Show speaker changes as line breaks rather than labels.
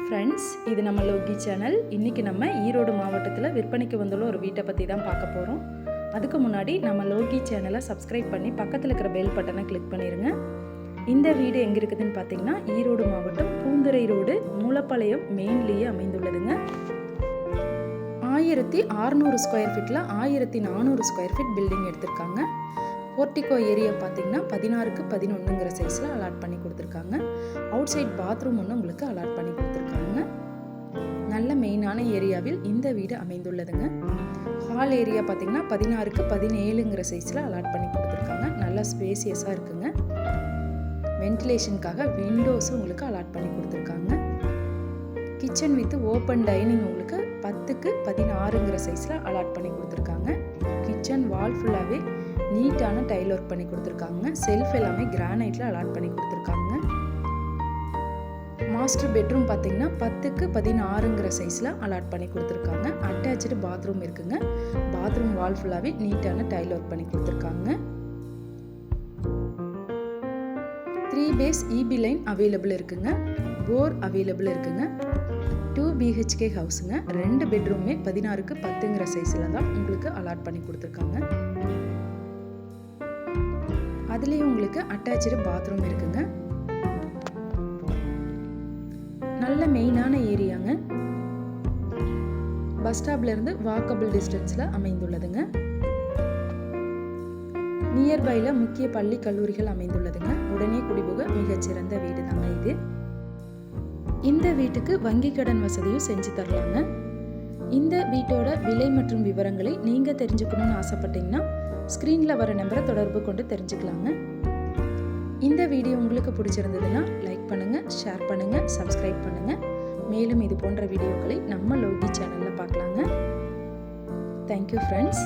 Friends, இது நம்ம Loki channel. இன்றைக்கி நம்ம ஈரோடு மாவட்டத்தில் விற்பனைக்கு வந்துள்ள ஒரு வீட்டை பற்றி தான் பார்க்க போகிறோம். அதுக்கு முன்னாடி நம்ம லோகி சேனலை சப்ஸ்கிரைப் பண்ணி பக்கத்தில் இருக்கிற பெல் பட்டனை கிளிக் பண்ணிடுங்க. இந்த வீடு எங்கே இருக்குதுன்னு பார்த்தீங்கன்னா ஈரோடு மாவட்டம் பூந்துறை ரோடு மூலப்பாளையம் மெயின்லேயே அமைந்துள்ளதுங்க. 1600 ஸ்கொயர் ஃபீட்டில் 1400 ஸ்கொயர் ஃபீட் பில்டிங் எடுத்திருக்காங்க. போர்ட்டிகோ ஏரியா பார்த்தீங்கன்னா 16க்கு 11ங்கிற சைஸில் அலாட் பண்ணி கொடுத்துருக்காங்க. அவுட் சைட் பாத்ரூம் ஒன்று உங்களுக்கு அலாட் பண்ணி கொடுத்துருக்காங்க. நல்ல மெயினான ஏரியாவில் இந்த வீடு அமைந்துள்ளதுங்க. ஹால் ஏரியா பார்த்தீங்கன்னா 16க்கு 17ங்கிற சைஸில் அலாட் பண்ணி கொடுத்துருக்காங்க. நல்ல ஸ்பேசியஸாக இருக்குங்க. வென்டிலேஷனுக்காக விண்டோஸும் உங்களுக்கு அலாட் பண்ணி கொடுத்துருக்காங்க. கிச்சன் வித் ஓப்பன் டைனிங் உங்களுக்கு 10க்கு 16ங்கிற சைஸில் அலாட் பண்ணி கொடுத்துருக்காங்க. கிச்சன் வால் ஃபுல்லாகவே நீட்டான டைல் ஒர்க் பண்ணி கொடுத்துருக்காங்க. செல்ஃப் எல்லாமே கிரானைட்டில் அலாட் பண்ணி கொடுத்துருக்காங்க. மாஸ்டர் பெட்ரூம் பார்த்தீங்கன்னா 10க்கு 16ங்கிற சைஸில் அலாட் பண்ணி கொடுத்துருக்காங்க. அட்டாச்சு பாத்ரூம் இருக்குங்க. பாத்ரூம் வால் ஃபுல்லாகவே நீட்டான டைல் ஒர்க் பண்ணி கொடுத்துருக்காங்க. 3 பேஸ் இபி லைன் அவைலபிள் இருக்குங்க. போர் அவைலபிள் இருக்குங்க. 2 BHK ஹவுஸுங்க. 2 பெட்ரூமே 16க்கு 10ங்கிற சைஸில் தான் உங்களுக்கு அலாட் பண்ணி கொடுத்துருக்காங்க. அதுலேயும் உங்களுக்கு அட்டாச்சு பாத்ரூம் இருக்குங்க. நல்ல மெயினான ஏரியாங்க. பஸ் ஸ்டாப்ல இருந்து வாக்கபிள் டிஸ்டன்ஸில் அமைந்துள்ளதுங்க. நியர்பைல முக்கிய பள்ளி கல்லூரிகள் அமைந்துள்ளதுங்க. உடனே குடிபுக மிகச்சிறந்த வீடு தாங்க இது. இந்த வீட்டுக்கு வங்கி கடன் வசதியும் செஞ்சு தரலாங்க. இந்த வீட்டோட விலை மற்றும் விவரங்களை நீங்கள் தெரிஞ்சுக்கணும்னு ஆசைப்பட்டீங்கன்னா ஸ்க்ரீனில் வர நம்பரை தொடர்பு கொண்டு தெரிஞ்சுக்கலாங்க. இந்த வீடியோ உங்களுக்கு பிடிச்சிருந்ததுன்னா லைக் பண்ணுங்கள், ஷேர் பண்ணுங்கள், சப்ஸ்கிரைப் பண்ணுங்கள். மேலும் இது போன்ற வீடியோக்களை நம்ம லோகி சேனலில் பார்க்கலாங்க. Thank you friends.